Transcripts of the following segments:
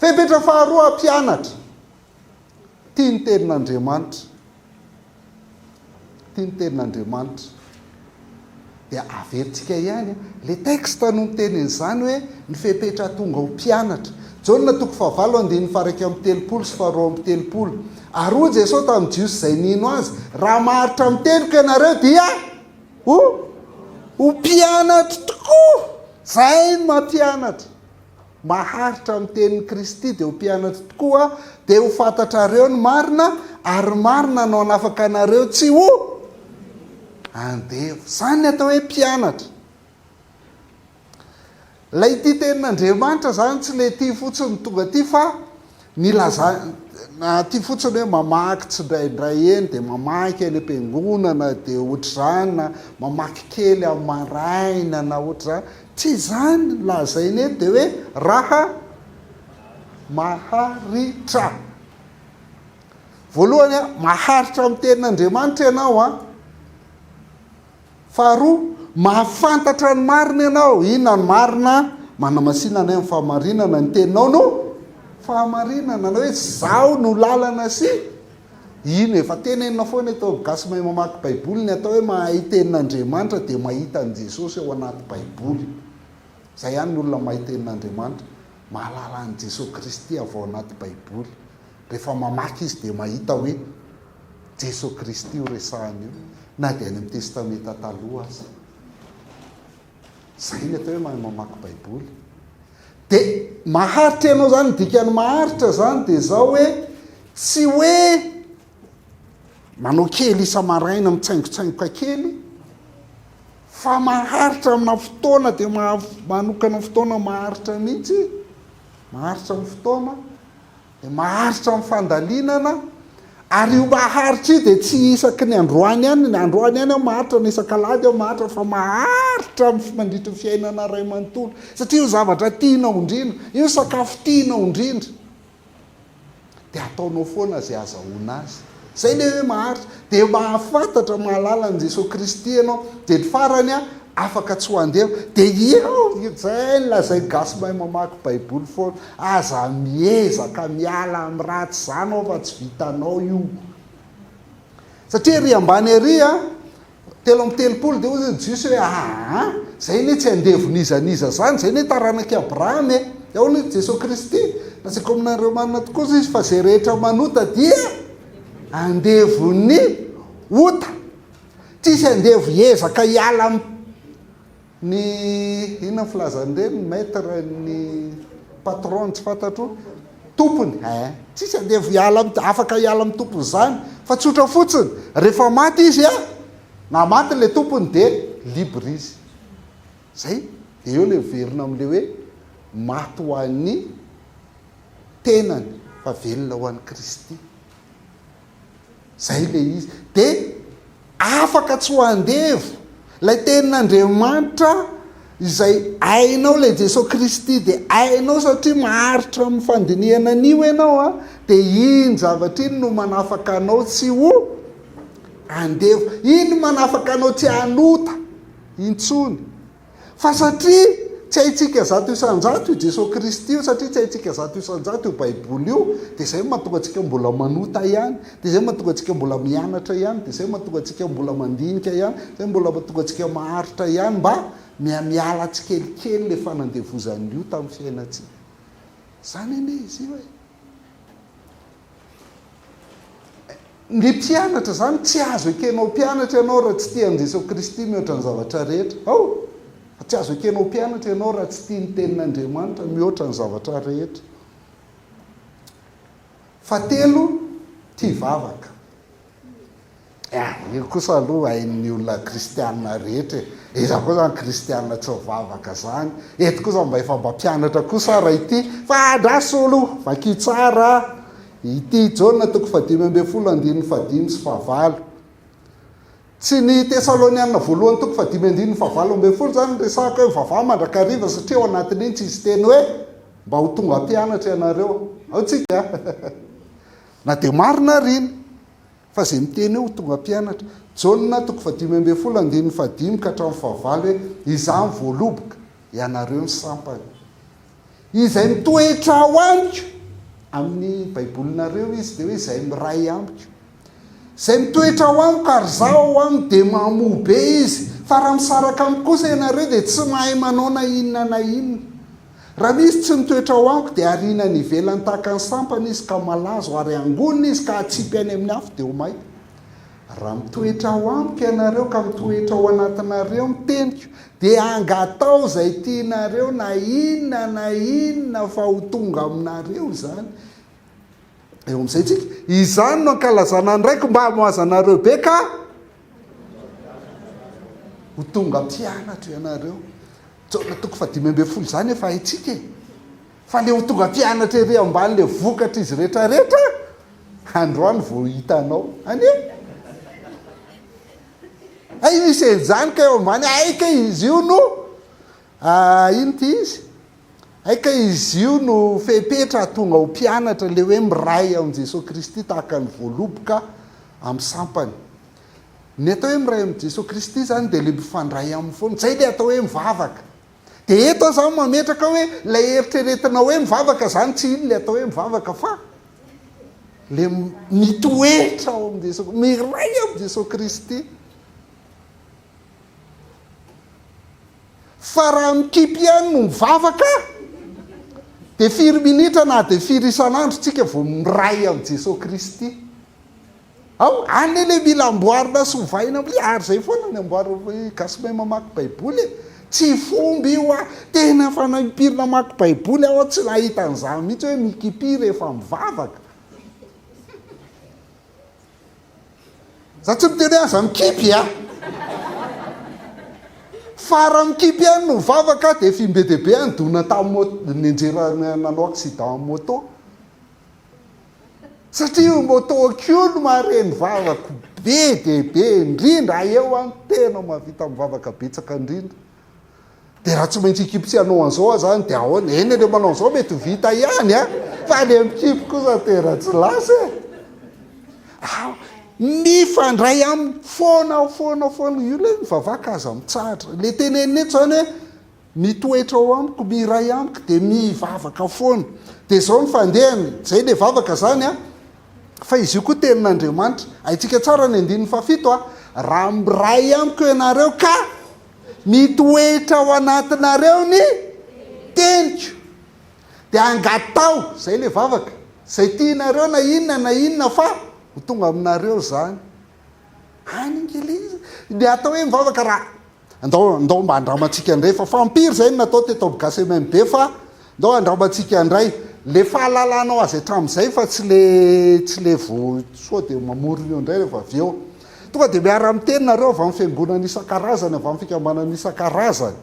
Fepetra faharoa mpianatra. Tia ny tenin'Andriamanitra. Tia ny tenin'Andriamanitra. Dia averintsika ihany le texte no miteneny izany hoe ny fepetra tonga ho mpianatra. Jaona 9:7-8 sy 10:10. Ary hoy Jesosy tamin'ny jiosy izay nino azy, raha maharitra miteliko ianareo dia ho mpianatra tokoa. Zay no mampianatra. Maharitra mitenin'i Kristy dia ho mpianatra tokoa, dia ho fantatrareo ny marina, ary marina no hanafaka anareo tsy ho andevo. Zany atao hoe mpianatra. Lay ity tenin'Andriamanitra zany tsy le tia fotsiny tonga ty fa milaza tia fotsiny hoe mamaky tsy indraindray eny dia mamaky eny am-piangonana dia ohatr'izany na mamaky kely amin'ny maraina na ohatr'izany. Tsy zany lazainy eny dia hoe raha maharitra. Voalohany maharitra amin'ny tenin'Andriamanitra ianao a. Faharoa, mahafantatra ny marina ianao. Inona ny marina? Manamasinana amin'ny fahamarinana ny teninao no fahamarinana. Na hoe zao no lalana sy iny efa tenenina foana atao gasy mahay mamaky baiboly ny atao hoe mahay tenin'Andriamanitra dia mahita an' Jesosy ao anaty baiboly. Zay ihany ny olona mahay tenin'Andriamanitra, mahalala an' Jesosy Kristy avy ao anaty baiboly. Rehefa mamaky izy dia mahita hoe Jesosy Kristy io resahany io, na dia any amin'ny testamenta taloha azy. Zay ny atao hoe mahay mamaky baiboly. Dia maharitra ianao zany, dikany maharitra zany dia zao hoe tsy hoe manao kely isa-maraina mitsaingotsaingoka kely, fa maharitra amina fotoana dia manokana fotoana maharitra mihitsy. Maharitra amin'ny fotoana, dia maharitra amin'ny fandalinana. Ary io maharitra io dia tsy isaky ny androany ihany. Ny androany ihany maharitra, ny isan-kalady maharitra, fa maharitra mandritra fiainana ray manontolo. Satria io zavatra tianao indrindra, io sakafo tianao indrindra, dia ataonao foana izay azahoana azy. Zay le hoe maharitra. Dia mahafantatra mahalala an' Jesosy Kristy ianao, dia ny farany afaka tsy ho andevo. Dia io zay lazay gasy mahay mamaky baiboly foana. Aza miezaka miala amin'ny ratsy zany ao fa tsy vitanao io. Satria ry ambany ery 3:30 dia ozy jiosy hoe zay ne tsy andevon'izaniza zany, zay ne taranaky Abrahama ao ny Jesosy Kristy. Nasaiko aminareo marina tokoa izy fa zay rehetra manota dia andevony ota. Tsisy andevo ezaka hiala ny inona filazan'ireny maître ny patron tsy fantatro tompony. Tsisy andevo afaka hiala amin'ny tompony zany, fa tsotra fotsiny rehefa maty izy na maty le tompony dia libre izy. Zay dia eo le verina amin'le hoe maty ho an'ny tenany fa velona ho an'ny Kristy. Zay le izy. Dia afaka tsy ho andevo lay tenin'Andriamanitra izay ainao le Jesosy Kristy, dia ainao satria maharitra amin'ny fandinihana an'io ianao dia iny zavatra iny no manafaka anao tsy ho andevo. Iny manafaka anao tsy hanota intsony. Fa satria tsy haitsika zato isan-jato io Jesosy Kristy io, satria tsy haitsika zato isan-jato io baiboly io, dia zay mahatonga antsika mbola manota ihany, dia zay mahatonga antsika mbola mianatra ihany, dia zay mahatonga antsika mbola mandinika ihany, zay mbola mahatonga antsika maharitra ihany mba miala tsikelikely le fanandevozan'io tamin'ny fiainantsika. Zany ane izy io hoe ny mpianatra zany tsy azo ekenao mpianatra ianao raha tsy tia an' Jesosy Kristy mihoatra ny zavatra rehetra. Tsy azo ekenao mpianatra ianao raha tsy tia ny tenin'Andriamanitra mihoatra ny zavatra rehetra. Fahatelo, tia hivavaka. Io kosa aloha hain'ny olona kristianina rehetra. Iza koa zany kristianina tsy mivavaka zany. Eto kosa mba efa mba mpianatra kosa raha ity. Fa andraso aloha vaky tsara. Ity Jaona 5:15 sy 9. Tsy ny Tesalonianina voalohany 5:15 zany resaka hoe vavah mandrakariva, satria ao anatin'iny tsy izy teny hoe mba ho tonga mpianatra ianareo. Ao tsika na dia marina riny fa zay miteny hoe ho tonga mpianatra. Jaona 5:15 ka hatramin'ny 9 hoe izany voaloboka ianareo ny sampany izay mitoetra ao amiko amin'ny baibolinareo izy de hoe zay miray amiko zay mitoetra ao amiko ary zao am de mamoa be izy fa raha misaraka amiko kosa ianareo de tsy mahay manao na inona na inona raha misy tsy mitoetra ao amiko de arina ny ivelany tahaka ny sampana izy ka malazo ary angonina izy ka atsipy any amin'ny afo de ho may raha mitoetra ao amiko ianareo ka mitoetra ao anatinareo miteniko de angatao zay tianareo na inona fa ho tonga aminareo zany eo am'izay tsika izany no ankalazana ndraiky mba hamoazanareo be ka ho tonga mpianatra ianareo Jaona toko fa 5 zany efa haitsika e fa le ho tonga mpianatra ery ambany le vokatra izy rehetrarehetra androany vao hitanao ane ay misy enjany ka eo ambany aika izy io no ino ty izy aika izy io no fepetra tonga ho mpianatra le hoe miray am Jesosy Kristy tahaka ny voaloboka amin'ny sampany ny atao hoe miray am Jesosy Kristy zany de le mifandray amin'ny foana zay le atao hoe mivavaka de eto zany mametraka hoe lay eritreretina hoe mivavaka zany tsy iny le atao hoe mivavaka fa le mitoetra ao am Jesosy miray am Jesosy Kristy fa raha mikipy ihany no mivavaka de 4 minitra na de 4 isan'andro tsika vao miray am Jesosy Kristy ao any le mila amboarina sovaina ary zay foana ny amboarina gasy mahay mamaky baiboly tsy fomba io a tena fanampirina mamaky baiboly ao tsy nahita an'izany mihitsy hoe mikipy rehefa mivavaka za tsy miteny hoe aza mikipy a fa raha mikipy any no mivavaka de fimbe dehibe andona tamin'ny enjera nanao accident amin'ny moto satria moto kio no mahareny vavako be dehibe indrindra eo any tena mahavita mivavaka betsaka indrindra de raha tsy maintsy ikipy tsy hanao an'izao zany de ahoana eny le manao an'izao mety vita ihany a fa le mikipy kosa tena tsy lasa mifandray amin'ny foana io le mivavaka aza mitsahatra le tenenina eto zany hoe mitoetra ao amiko miray amiko de mivavaka foana de zao ny fandehany zay le vavaka zany a fa izy io koa tenin'Andriamanitra aitsika tsara ny 17 raha miray amiko ianareo ka mitoetra ao anatinareo ny teniko de angatao zay le vavaka zay tianareo na inona fa ho tonga aminareo zany aningelizy de atao hoe mivavaka raha andao mba andramatsika indray fa fampiry zay natao teto gasy MMB fa andao andramatsika indray le fahalalanao azy hatramin'izay fa tsy le vo soa de mamorona eo indray rehefa avy eo tonga de miara mitenynareo avy amin'ny fiangonana isan-karazany avy amin'ny fikambanana isan-karazany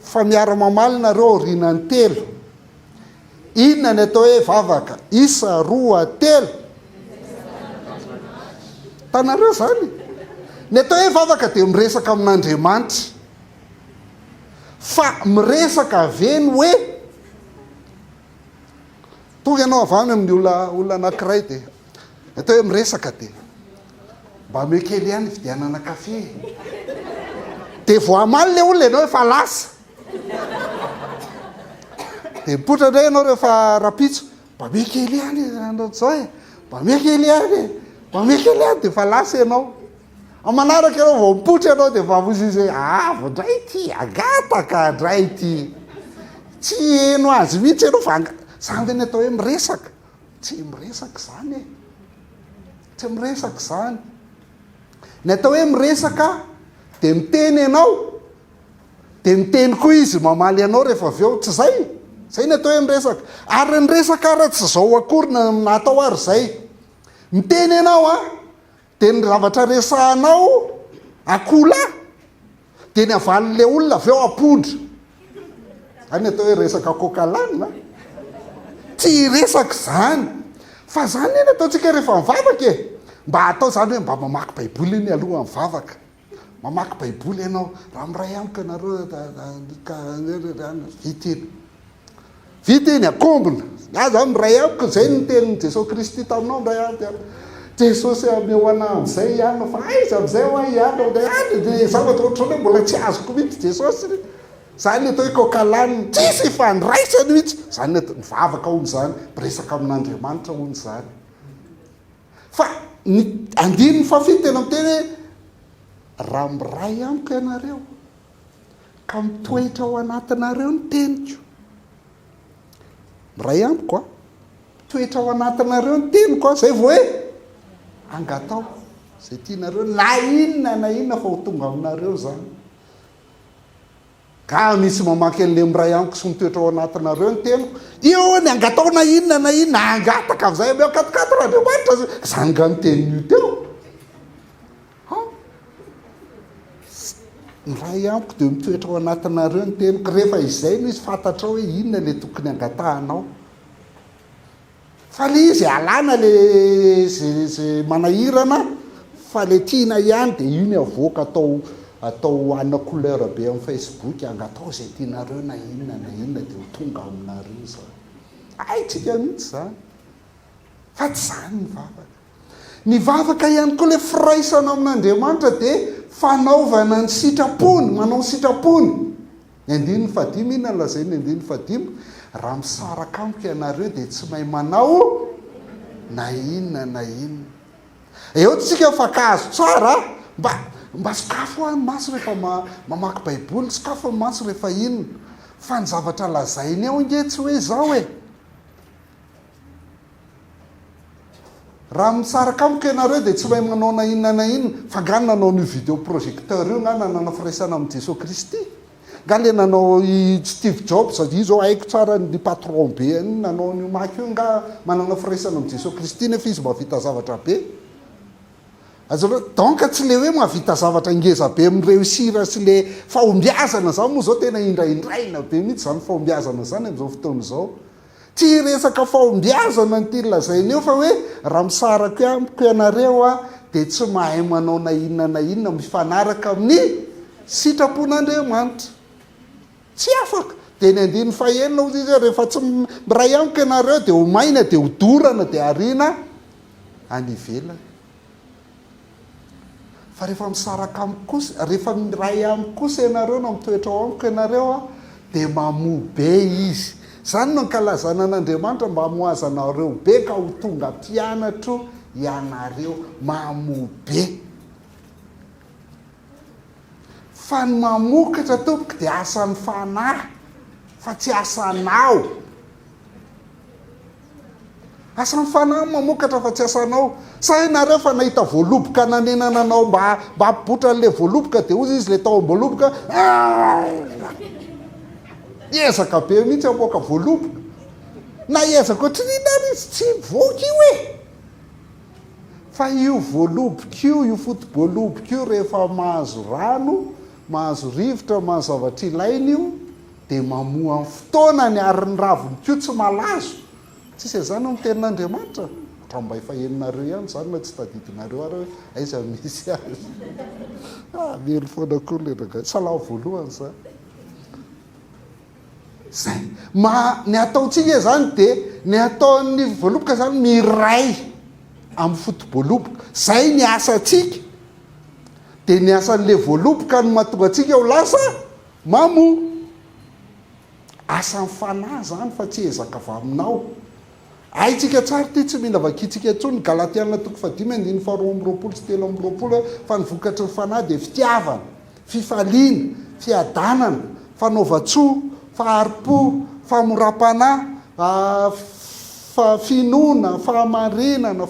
fa miara mamalinareo rinany telo inona ny atao hoe vavaka isa 2 3 tanareo zany ny atao hoe vavaka de miresaka amin'Andriamanitra fa miresaka aveny hoe tonga ianao avy any amin'ny olona anankiray de atao hoe miresaka de mba mekely ihany fidianana kafe de vo amaly le olona ianao efa lasa de mipotra indray ianao rehefa rapitso mba mekely ihany anao zao e mba mekely ihany de fa lasa ianao amanaraka ianao vao mipotra ianao de fa vozy izy avo indray ty agataka indray ty tsy eno azy mihitsy ianao fa zany de ny atao hoe miresaka tsy miresaka zany e tsy miresaka zany ny atao hoe miresaka de miteny ianao de miteny koa izy mamaly ianao rehefa avy eo tsy zay ny atao hoe miresaka ary nyresaka raha tsy zao akorina natao ary zay miteny ianao a de ny zavatra resahanao akola de ny avalin'le olona avy eo apondra any atao hoe resaka kokalanina tsy resaka zany fa zany eny ataontsika rehefa mivavaka e mba atao zany hoe mba mamaky baiboly iny aloha mivavaka mamaky baiboly ianao raha miray amiko ianareo vita iny akombona za miray amiko zay ny tenin'ny Jesosy Kristy taminao miray amiko Jesosy ameo an'izay ihany fa aiza am'izay hoa ihany de zavatra ohatrany hoe mbola tsy azoko mihitsy Jesosy zany atao hoe kokalaniny tsisy fandraisany mihitsy zany mivavaka hony zany miresaka amin'Andriamanitra hony zany fa ny andiny fafito tena miteny hoe raha miray amiko ianareo ka mitoetra ao anatinareo ny teniko miray amiko a mitoetra ao anatinareo ny teniko a zay vo hoe angatao zay tianareo na inona fa ho tonga aminareo zany ka misy mamaky an'le miray amiko sy mitoetra ao anatinareo ny teniko io ny angatao na inona angataka av'zay ame akatokatoko Andriamanitra zany nga nyteniny teo miray amiko de mitoetra ao anatinareo ny teniko rehefa izay no izy fantatrao hoe inona le tokony angatahanao fa le izy alana le zay manahirana fa le tiana ihany de iny avoaka atao ana couleur be amin'ny Facebook angatao zay tianareo na inona de ho tonga aminareo zany tsika mihitsy zany fa tsy zany mivavaka ihany koa le firaisana amin'Andriamanitra de fanaovana ny sitrapony manao sitrapony ny andiny fadimy ina lazay ny andiny fadimy raha misaraka amiko ianareo de tsy mahay manao na inona eo tsika fakazo tsara mba sakafo any maso rehefa mamaky baiboly sakafo maso rehefa inona fa ny zavatra lazainy ao nge tsy hoe zao raha misaraka amiko ianareo de tsy mahay manao na inona fa nga nanao ny video projecteur io nga nanao firaisana amin'i Jesosy Kristy nga le nanao i Steve Jobs io zao haiko tsara ny patron be any nanao ny maky io nga manana firaisana amin'i Jesosy Kristy nefa izy mahavita zavatra be donc tsy le hoe mahavita zavatra ngeza be mireusira sy le fahombiazana zany moa zao tena indraindraina be mihitsy zany fahombiazana zany am'izao fotoana zao tsy resaka fahombiazana ny ty lazainy eo fa hoe raha misarako amiko ianareo de tsy mahay manao na inona mifanaraka amin'ny sitrapon'Andriamanitra tsy afaka de ny andiny fahenina ozy izy rehefa tsy miray amiko ianareo de ho maina de ho dorana de arina any ivelany fa rehefa misaraka amiko kosa rehefa miray amiko kosa ianareo na mitoetra ao amiko ianareo de mamoa be izy zany no nkalazana an'Andriamanitra mba hamoazanareo be ka ho tonga mpianatro ianareo mamoa be fa ny mamokatra tompoko de asan'ny fanahy fa tsy asanao asan'ny fanahy mamokatra fa tsy asanao sa inareo fa nahita voaloboka nanenananao mba ampibotra n'le voaloboka de ozy izy le tao am-boaloboka ezaka be mihitsy amoaka voaloboka na ezaka ohatrinina izy tsy voky io fa io voaloboka io fotoboaloboka io rehefa mahazo rano mahazo rivotra mahazo zavatra ilainy io de mamoa amin'ny fotoanany ary ny raviny kio tsy malazo tsisy zany amin'ny tenin'Andriamanitra tramba efa heninareo ihany zany na tsy tadidinareo ary hoe aiza misy azy mely foana koa le salao voalohany zany zay ny ataontsika zany de ny ataon'ny voaloboka zany miray amin'ny fotoboaloboka zay ny asatsika de ny asan'le voaloboka ny mahatonga atsika ho lasa mamo asan'ny fanahy zany fa tsy ezaka avy aminao aitsika tsara ty tsy mila vakitsika ntsony Galatiana 5:5 faharoa amby roapolo sy telo amby roapolo fa ny vokatry ny fanahy de fitiavana fifaliana fiadanana fanaovatsoa faharom-po famorapana finoana fahamarinana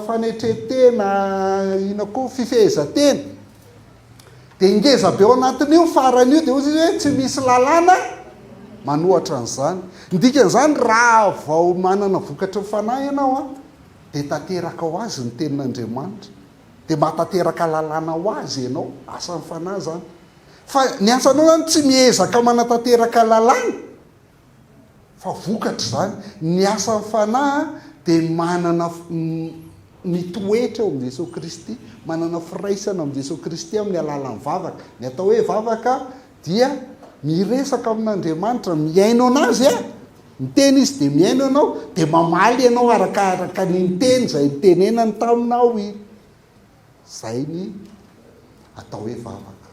fanetretena ina koa fifehezatena de ingeza be ao anatin'io faran'io de ozy izy hoe tsy misy lalàna manohatra an'izany ndikan'izany raha vao manana vokatra ny fanahy ianao de tanteraka ho azy ny tenin'Andriamanitra de matateraka lalàna ho azy ianao asan'ny fanahy zany fa ny asanao zany tsy miezaka manatanteraka lalàna fa vokatra zany ny asan'ny fanahy de manana mitoetra eo amin'i Jesosy Kristy manana firaisana amin'i Jesosy Kristy amin'ny alalan'ny vavaka ny atao hoe vavaka dia miresaka amin'Andriamanitra miaino anazy miteny izy de miaino ianao de mamaly ianao arakaraka ny teny zay nitenenany taminao zay ny atao hoe vavaka